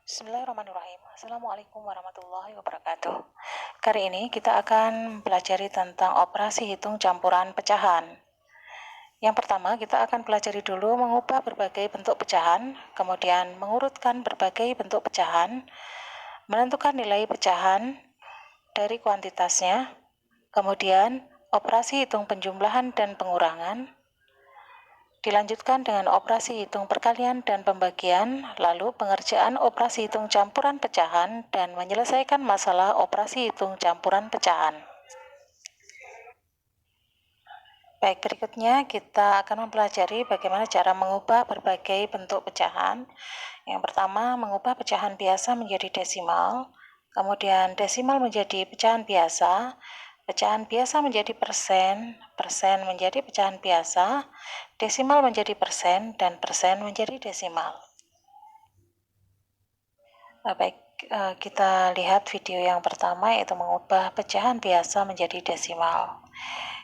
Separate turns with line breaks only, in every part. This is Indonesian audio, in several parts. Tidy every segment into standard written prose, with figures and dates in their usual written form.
Bismillahirrahmanirrahim. Assalamualaikum warahmatullahi wabarakatuh. Kali ini kita akan pelajari tentang operasi hitung campuran pecahan. Yang pertama, kita akan pelajari dulu mengubah berbagai bentuk pecahan, kemudian mengurutkan berbagai bentuk pecahan, menentukan nilai pecahan dari kuantitasnya, kemudian operasi hitung penjumlahan dan pengurangan, dilanjutkan dengan operasi hitung perkalian dan pembagian, lalu pengerjaan operasi hitung campuran pecahan, dan menyelesaikan masalah operasi hitung campuran pecahan. Baik, berikutnya kita akan mempelajari bagaimana cara mengubah berbagai bentuk pecahan. Yang pertama, mengubah pecahan biasa menjadi desimal, kemudian desimal menjadi pecahan biasa menjadi persen, persen menjadi pecahan biasa, desimal menjadi persen, dan persen menjadi desimal. Baik, kita lihat video yang pertama, yaitu mengubah pecahan biasa menjadi desimal.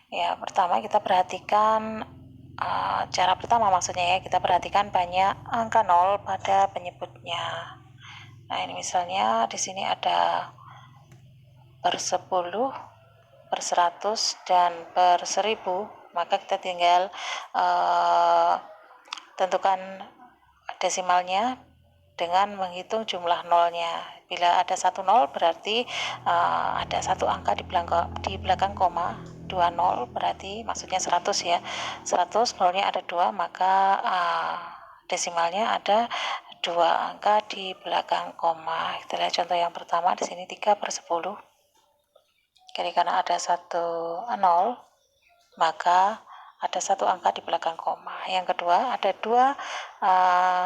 Ya, pertama kita perhatikan cara pertama, maksudnya ya, kita perhatikan banyak angka 0 pada penyebutnya. Nah, ini misalnya di sini ada per 10, per 100, dan per 1000, maka kita tinggal tentukan desimalnya dengan menghitung jumlah nolnya. Bila ada 1 nol berarti ada satu angka di belakang koma, 2 nol berarti maksudnya 100 ya. 100 nolnya ada 2, maka desimalnya ada 2 angka di belakang koma. Kita lihat contoh yang pertama, di sini 3 per 10. Jadi karena ada 1 nol, maka ada 1 angka di belakang koma. Yang kedua, ada 2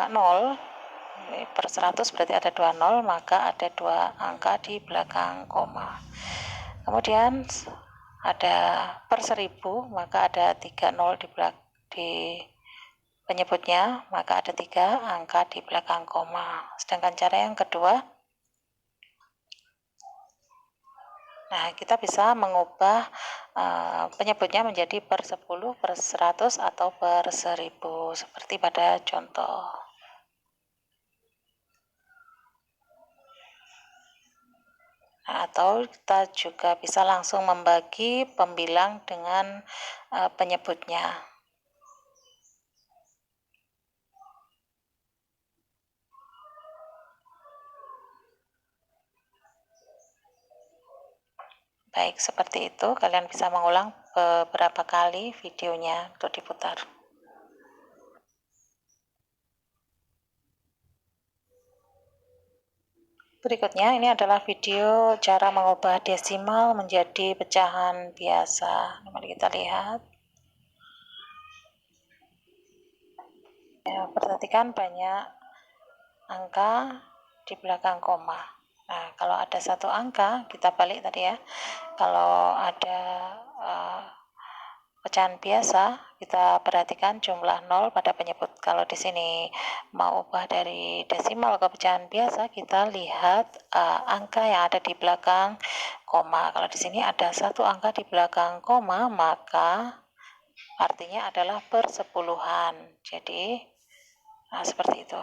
nol per 100 berarti ada 2 nol, maka ada 2 angka di belakang koma. Kemudian ada per 1000, maka ada 3 nol di penyebutnya, maka ada 3 angka di belakang koma. Sedangkan cara yang kedua, nah, kita bisa mengubah penyebutnya menjadi per 10, per 100, atau per 1000 seperti pada contoh. Nah, atau kita juga bisa langsung membagi pembilang dengan penyebutnya. Baik, seperti itu. Kalian bisa mengulang beberapa kali videonya untuk diputar. Berikutnya, ini adalah video cara mengubah desimal menjadi pecahan biasa. Mari kita lihat. Ya, perhatikan banyak angka di belakang koma. Nah, kalau ada 1 angka, kita balik tadi ya. Kalau ada pecahan biasa, kita perhatikan jumlah 0 pada penyebut. Kalau di sini mau ubah dari desimal ke pecahan biasa, kita lihat angka yang ada di belakang koma. Kalau di sini ada 1 angka di belakang koma, maka artinya adalah persepuluhan. Jadi seperti itu.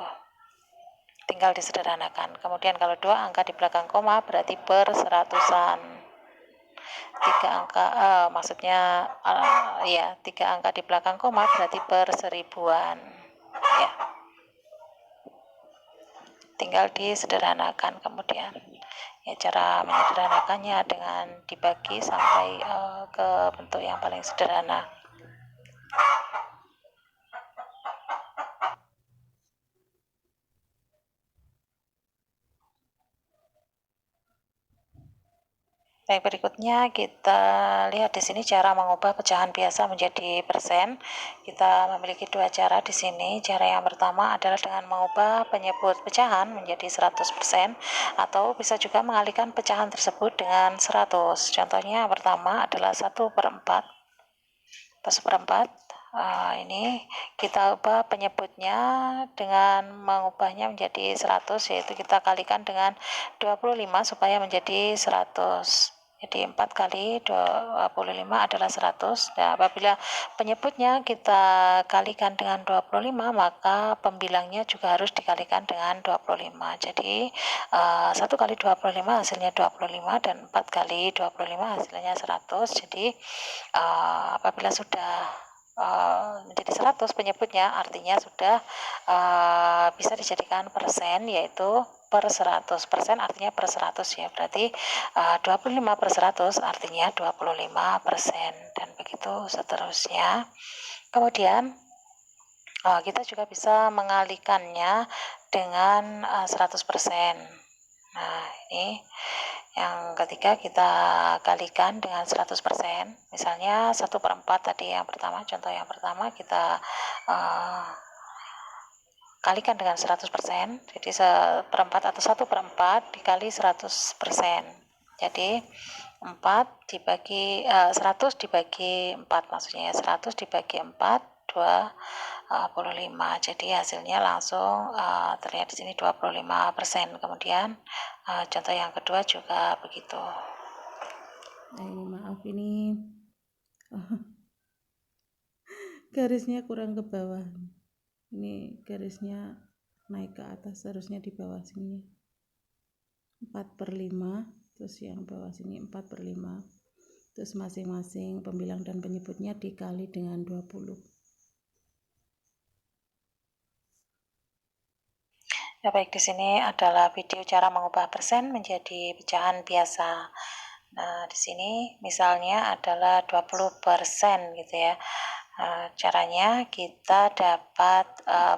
Tinggal disederhanakan. Kemudian kalau 2 angka di belakang koma berarti per seratusan. 3 angka maksudnya 3 angka di belakang koma berarti per seribuan. Ya. Tinggal disederhanakan kemudian. Ya, cara menyederhanakannya dengan dibagi sampai ke bentuk yang paling sederhana. Baik, berikutnya kita lihat di sini cara mengubah pecahan biasa menjadi persen. Kita memiliki 2 cara di sini. Cara yang pertama adalah dengan mengubah penyebut pecahan menjadi 100%, atau bisa juga mengalihkan pecahan tersebut dengan 100. Contohnya yang pertama adalah 1/4. Per 1/4. Ini kita ubah penyebutnya dengan mengubahnya menjadi 100, yaitu kita kalikan dengan 25 supaya menjadi 100. Jadi 4 kali 25 adalah 100. Nah, apabila penyebutnya kita kalikan dengan 25, maka pembilangnya juga harus dikalikan dengan 25. Jadi 1 kali 25 hasilnya 25, dan 4 kali 25 hasilnya 100. Jadi apabila sudah menjadi 100 penyebutnya, artinya sudah bisa dijadikan persen, yaitu per 100%, artinya per 100 ya, berarti 25/100 artinya 25%, dan begitu seterusnya. Kemudian kita juga bisa mengalihkannya dengan 100%. Nah, ini yang ketiga, kita kalikan dengan 100%. Misalnya 1/4 tadi yang pertama, contoh yang pertama kita kalikan dengan 100%. Jadi 1/4 atau 1/4 dikali 100%. Jadi 100 dibagi 4, maksudnya 100 dibagi 4, 25. Jadi hasilnya langsung terlihat di sini 25%. Kemudian contoh yang kedua juga begitu.
Nah, ini maaf, ini garisnya kurang ke bawah. Ini garisnya naik ke atas, harusnya di bawah sini 4/5, terus yang bawah sini 4/5, terus masing-masing pembilang dan penyebutnya dikali dengan 20.
Ya, baik, di sini adalah video cara mengubah persen menjadi pecahan biasa. Nah, di sini misalnya adalah 20% gitu ya. Caranya kita dapat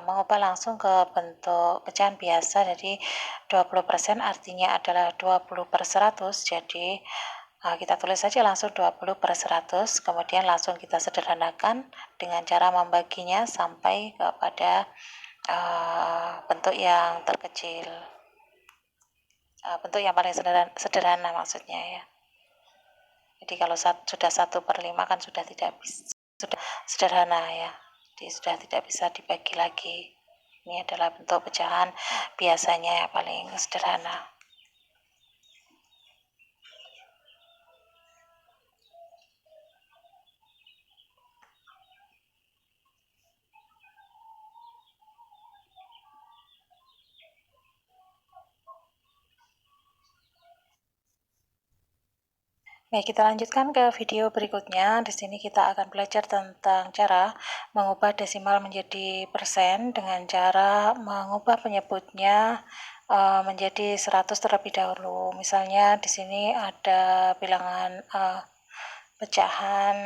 mengubah langsung ke bentuk pecahan biasa. Jadi 20% artinya adalah 20/100. Jadi kita tulis saja langsung 20/100, kemudian langsung kita sederhanakan dengan cara membaginya sampai kepada bentuk yang terkecil, bentuk yang paling sederhana maksudnya ya. Jadi kalau sudah 1/5 kan sudah tidak bisa, sudah sederhana ya, jadi sudah tidak bisa dibagi lagi. Ini adalah bentuk pecahan biasanya yang paling sederhana. Baik, kita lanjutkan ke video berikutnya. Di sini kita akan belajar tentang cara mengubah desimal menjadi persen dengan cara mengubah penyebutnya menjadi 100 terlebih dahulu. Misalnya di sini ada bilangan pecahan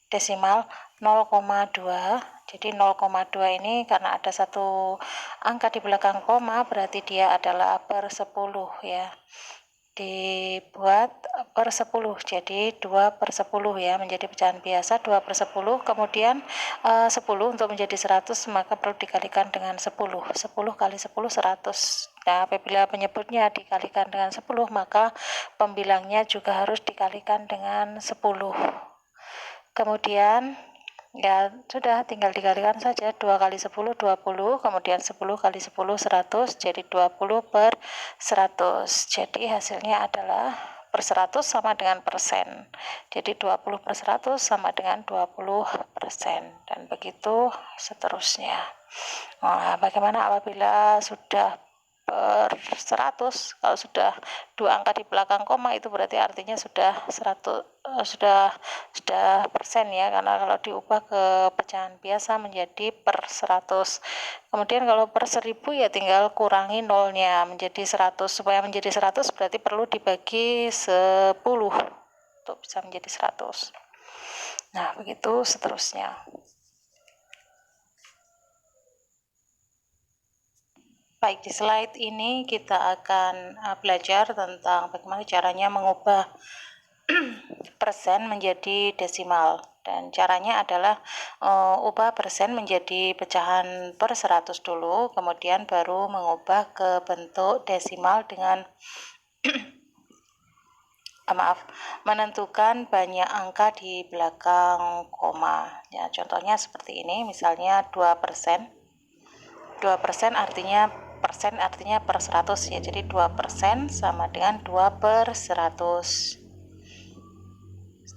desimal 0,2. Jadi 0,2 ini karena ada satu angka di belakang koma, berarti dia adalah per 10 ya. Dibuat per 10, jadi 2/10 ya, menjadi pecahan biasa 2/10. Kemudian 10 untuk menjadi 100 maka perlu dikalikan dengan 10. 10 kali 10 100. Nah, apabila penyebutnya dikalikan dengan 10, maka pembilangnya juga harus dikalikan dengan 10. Kemudian ya sudah, tinggal dikalikan saja. 2 kali 10 20, kemudian 10 kali 10 100, jadi 20/100. Jadi hasilnya adalah per 100 sama dengan persen. Jadi 20/100 sama dengan 20%, dan begitu seterusnya. Nah, bagaimana apabila sudah per 100? Kalau sudah dua angka di belakang koma, itu berarti artinya sudah 100, sudah persen ya, karena kalau diubah ke pecahan biasa menjadi per 100. Kemudian kalau per 1000 ya tinggal kurangi nolnya menjadi 100. Supaya menjadi 100 berarti perlu dibagi 10 untuk bisa menjadi 100. Nah, begitu seterusnya. Baik, di slide ini kita akan belajar tentang bagaimana caranya mengubah persen menjadi desimal, dan caranya adalah ubah persen menjadi pecahan per 100 dulu, kemudian baru mengubah ke bentuk desimal dengan menentukan banyak angka di belakang koma. Ya, contohnya seperti ini, misalnya 2%. 2% artinya per 100 ya, jadi 2% sama dengan 2/100.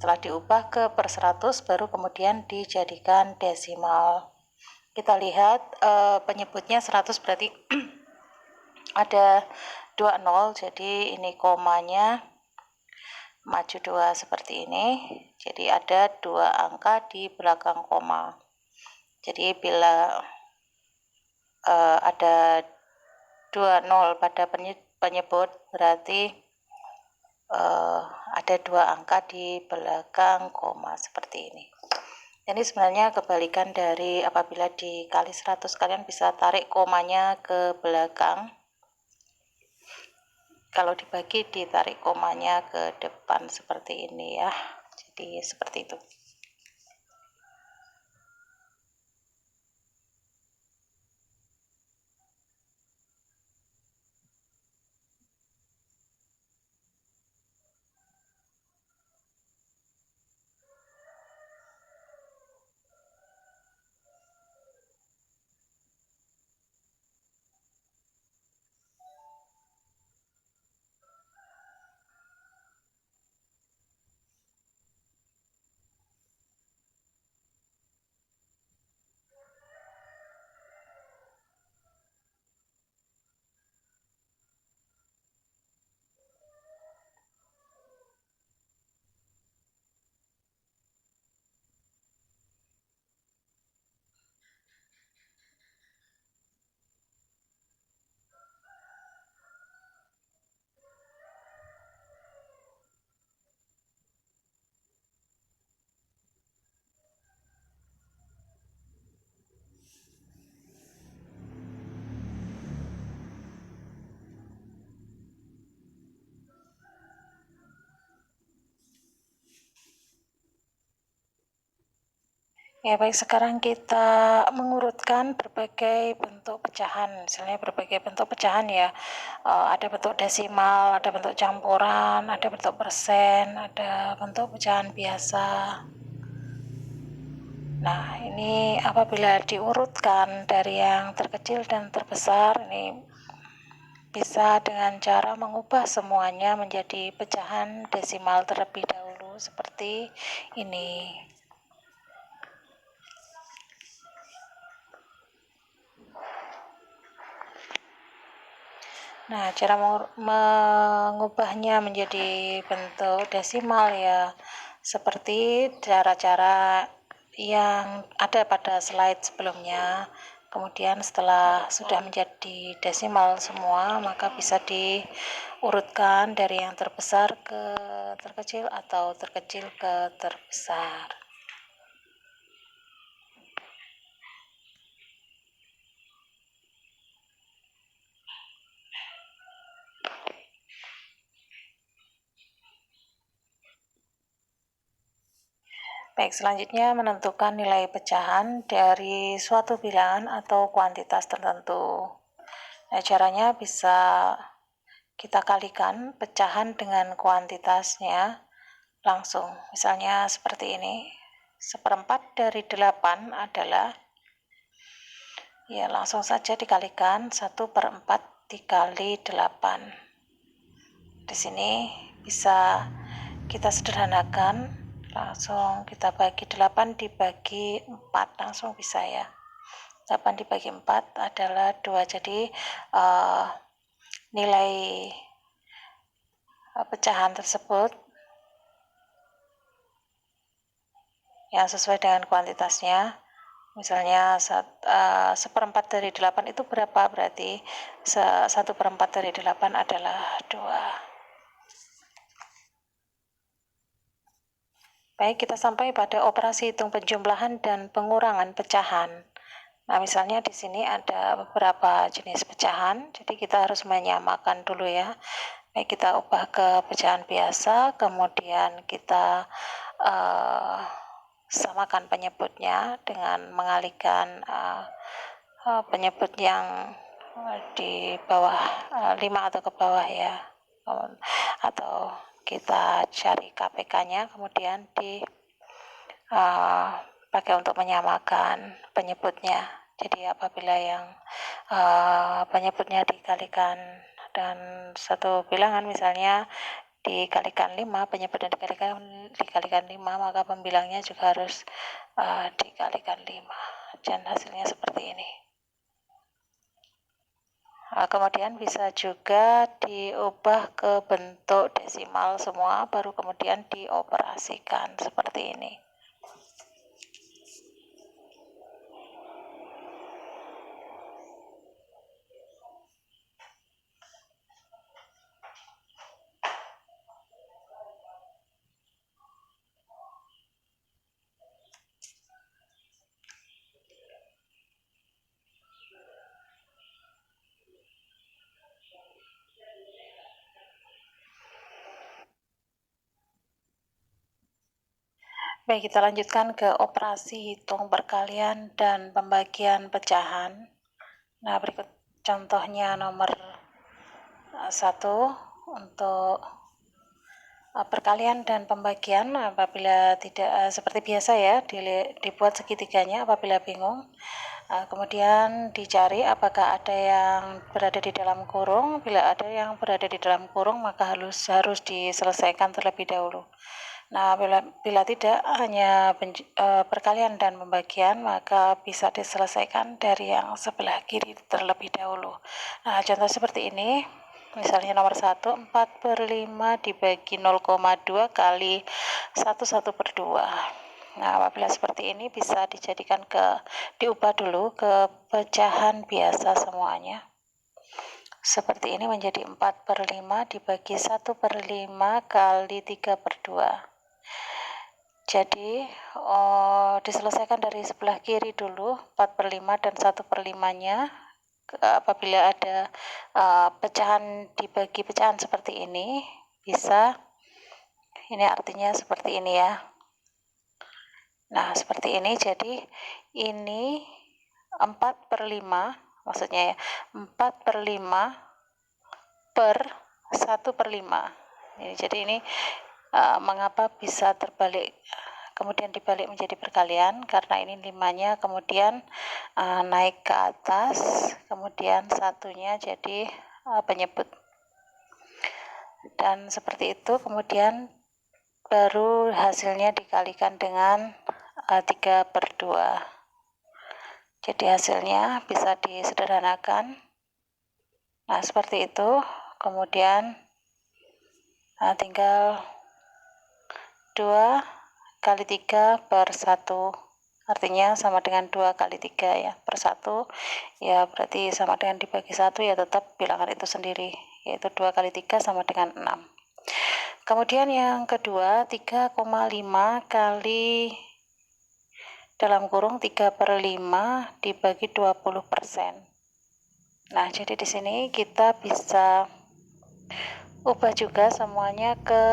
Setelah diubah ke per 100 baru kemudian dijadikan desimal. Kita lihat penyebutnya 100 berarti ada 2 nol, jadi ini komanya maju 2 seperti ini. Jadi ada 2 angka di belakang koma. Jadi bila ada 2 nol pada penyebut berarti ada 2 angka di belakang koma seperti ini. Ini sebenarnya kebalikan dari apabila dikali 100, kalian bisa tarik komanya ke belakang. Kalau dibagi ditarik komanya ke depan seperti ini ya. Jadi seperti itu. Ya baik, sekarang kita mengurutkan berbagai bentuk pecahan. Misalnya berbagai bentuk pecahan ya, ada bentuk desimal, ada bentuk campuran, ada bentuk persen, ada bentuk pecahan biasa. Nah ini apabila diurutkan dari yang terkecil dan terbesar, ini bisa dengan cara mengubah semuanya menjadi pecahan desimal terlebih dahulu seperti ini. Nah, cara mengubahnya menjadi bentuk desimal ya seperti cara-cara yang ada pada slide sebelumnya. Kemudian setelah sudah menjadi desimal semua, maka bisa diurutkan dari yang terbesar ke terkecil atau terkecil ke terbesar. Baik, selanjutnya menentukan nilai pecahan dari suatu bilangan atau kuantitas tertentu. Nah, caranya bisa kita kalikan pecahan dengan kuantitasnya langsung. Misalnya seperti ini. 1/4 dari 8 adalah, ya langsung saja dikalikan 1/4 dikali 8. Di sini bisa kita sederhanakan, langsung kita bagi 8 dibagi 4, langsung bisa ya. 8 dibagi 4 adalah 2, jadi nilai pecahan tersebut yang sesuai dengan kuantitasnya, misalnya 1/4 dari 8 itu berapa, berarti 1/4 dari 8 adalah 2. Baik, kita sampai pada operasi hitung penjumlahan dan pengurangan pecahan. Nah, misalnya di sini ada beberapa jenis pecahan, jadi kita harus menyamakan dulu ya. Baik, kita ubah ke pecahan biasa, kemudian kita samakan penyebutnya dengan mengalihkan penyebut yang di bawah 5 atau ke bawah ya, atau kita cari KPK-nya kemudian pakai untuk menyamakan penyebutnya. Jadi apabila yang penyebutnya dikalikan dan satu bilangan, misalnya dikalikan 5, penyebut dan dikalikan 5, maka pembilangnya juga harus dikalikan 5, dan hasilnya seperti ini. Kemudian bisa juga diubah ke bentuk desimal semua, baru kemudian dioperasikan seperti ini. Baik, kita lanjutkan ke operasi hitung perkalian dan pembagian pecahan. Nah, berikut contohnya nomor 1 untuk perkalian dan pembagian. Apabila tidak seperti biasa ya, dibuat segitiganya apabila bingung. Kemudian dicari apakah ada yang berada di dalam kurung. Bila ada yang berada di dalam kurung, maka harus diselesaikan terlebih dahulu. Nah, bila tidak, hanya perkalian dan pembagian, maka bisa diselesaikan dari yang sebelah kiri terlebih dahulu. Nah, contoh seperti ini, misalnya nomor 1, 4/5 dibagi 0,2 kali 1/2. Nah, apabila seperti ini bisa diubah dulu ke pecahan biasa semuanya. Seperti ini menjadi 4/5 dibagi 1/5 kali 3/2. Jadi diselesaikan dari sebelah kiri dulu, 4/5 dan 1/5-nya. Apabila ada pecahan dibagi pecahan seperti ini, bisa, ini artinya seperti ini ya. Nah, seperti ini, jadi ini 4/5, maksudnya ya, 4/5 per 1/5. Jadi ini mengapa bisa terbalik, kemudian dibalik menjadi perkalian, karena ini 5-nya kemudian naik ke atas, kemudian 1-nya jadi penyebut. Dan seperti itu, kemudian baru hasilnya dikalikan dengan 3/2. Jadi hasilnya bisa disederhanakan. Nah, seperti itu. Kemudian tinggal 2 kali 3 per 1, artinya sama dengan 2 kali 3 ya, per 1, ya berarti sama dengan dibagi 1, ya tetap bilangan itu sendiri, yaitu 2 kali 3 sama dengan 6. Kemudian yang kedua, 3,5 kali dalam kurung 3/5 dibagi 20%. Nah, jadi di sini kita bisa ubah juga semuanya ke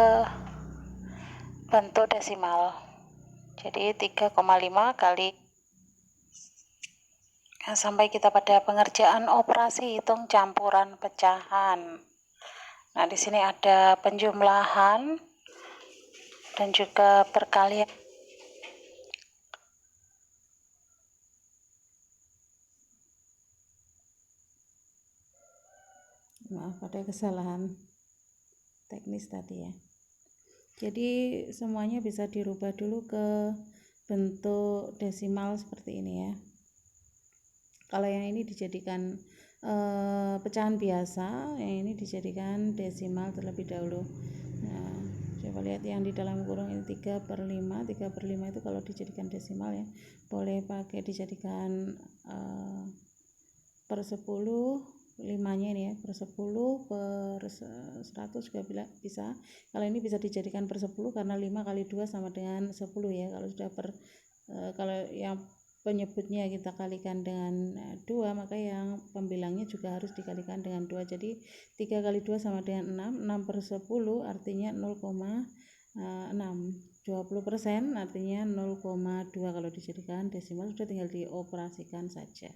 bentuk desimal. Jadi 3,5 kali, sampai kita pada pengerjaan operasi hitung campuran pecahan. Nah, di sini ada penjumlahan dan juga perkalian.
Maaf, ada kesalahan teknis tadi ya. Jadi semuanya bisa dirubah dulu ke bentuk desimal seperti ini ya. Kalau yang ini dijadikan pecahan biasa, yang ini dijadikan desimal terlebih dahulu. Nah, coba lihat yang di dalam kurung ini 3/5. 3/5 itu kalau dijadikan desimal ya, boleh pakai dijadikan per 10, 5-nya ini ya, per 10, per 100 juga bisa. Kalau ini bisa dijadikan per 10 karena 5 kali 2 sama dengan 10 ya. Kalau sudah kalau yang penyebutnya kita kalikan dengan 2, maka yang pembilangnya juga harus dikalikan dengan 2. Jadi 3 kali 2 sama dengan 6. 6 per 10 artinya 0,6. 20% artinya 0,2 kalau dijadikan desimal. Sudah tinggal dioperasikan saja.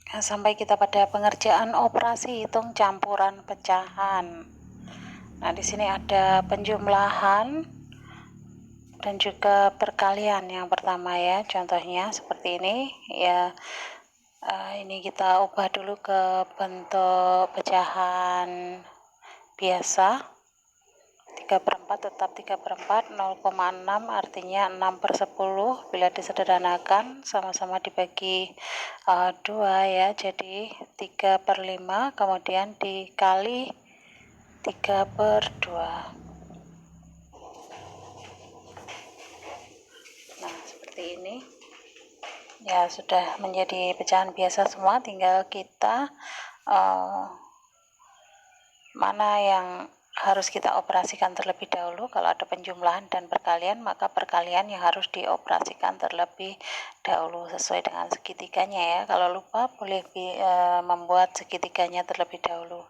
Sampai kita pada pengerjaan operasi hitung campuran pecahan. Nah, di sini ada penjumlahan dan juga perkalian yang pertama ya. Contohnya seperti ini ya. Ini kita ubah dulu ke bentuk pecahan biasa. 3/4 tetap 3/4, 0,6 artinya 6/10. Bila disederhanakan sama-sama dibagi 2 ya, jadi 3/5 kemudian dikali 3/2. Nah, seperti ini ya, sudah menjadi pecahan biasa semua. Tinggal kita mana yang harus kita operasikan terlebih dahulu. Kalau ada penjumlahan dan perkalian, maka perkalian yang harus dioperasikan terlebih dahulu sesuai dengan segitiganya ya. Kalau lupa boleh membuat segitiganya terlebih dahulu.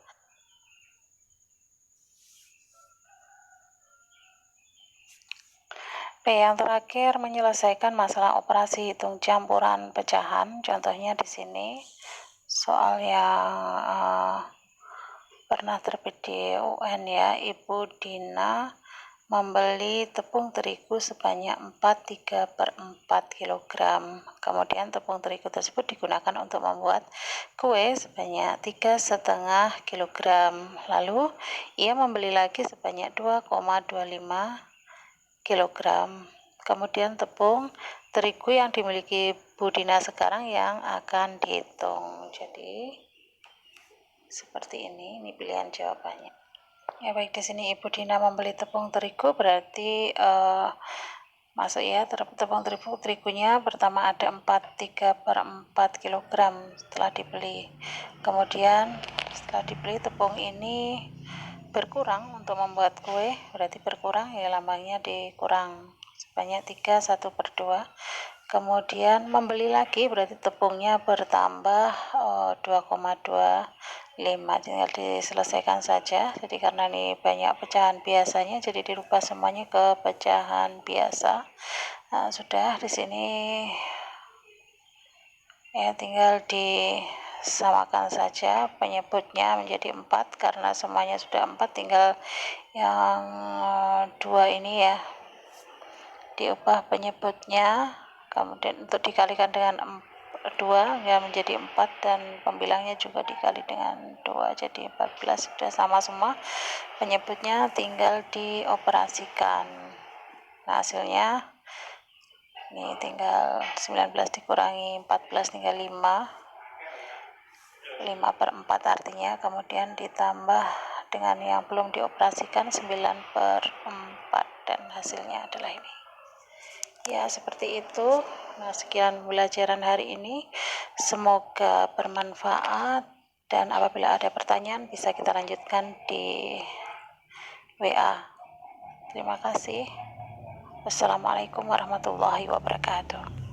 Yang terakhir, menyelesaikan masalah operasi hitung campuran pecahan. Contohnya di sini soal yang pernah terbit di UN ya. Ibu Dina membeli tepung terigu sebanyak 3/4 kg. Kemudian tepung terigu tersebut digunakan untuk membuat kue sebanyak 3,5 kg. Lalu ia membeli lagi sebanyak 2,25 kg. Kemudian tepung terigu yang dimiliki Bu Dina sekarang yang akan dihitung. Jadi seperti ini pilihan jawabannya. Ya baik, di sini Ibu Dina membeli tepung terigu berarti masuk ya, tepung terigunya pertama ada 3/4 kg setelah dibeli. Kemudian setelah dibeli tepung ini berkurang untuk membuat kue, berarti berkurang ya, lambangnya dikurang sebanyak 3/1/2. Kemudian membeli lagi berarti tepungnya bertambah 2,25, tinggal diselesaikan saja. Jadi karena ini banyak pecahan biasanya, jadi dirubah semuanya ke pecahan biasa. Nah, sudah di sini ya, tinggal disamakan saja penyebutnya menjadi 4 karena semuanya sudah 4, tinggal yang 2 ini ya diubah penyebutnya, kemudian untuk dikalikan dengan 2 ya menjadi 4, dan pembilangnya juga dikali dengan 2 jadi 14. Sudah sama semua penyebutnya, tinggal dioperasikan. Nah, hasilnya ini tinggal 19 dikurangi 14 tinggal 5/4 artinya, kemudian ditambah dengan yang belum dioperasikan 9/4, dan hasilnya adalah ini. Ya, seperti itu. Nah, sekian pembelajaran hari ini. Semoga bermanfaat, dan apabila ada pertanyaan bisa kita lanjutkan di WA. Terima kasih. Wassalamualaikum warahmatullahi wabarakatuh.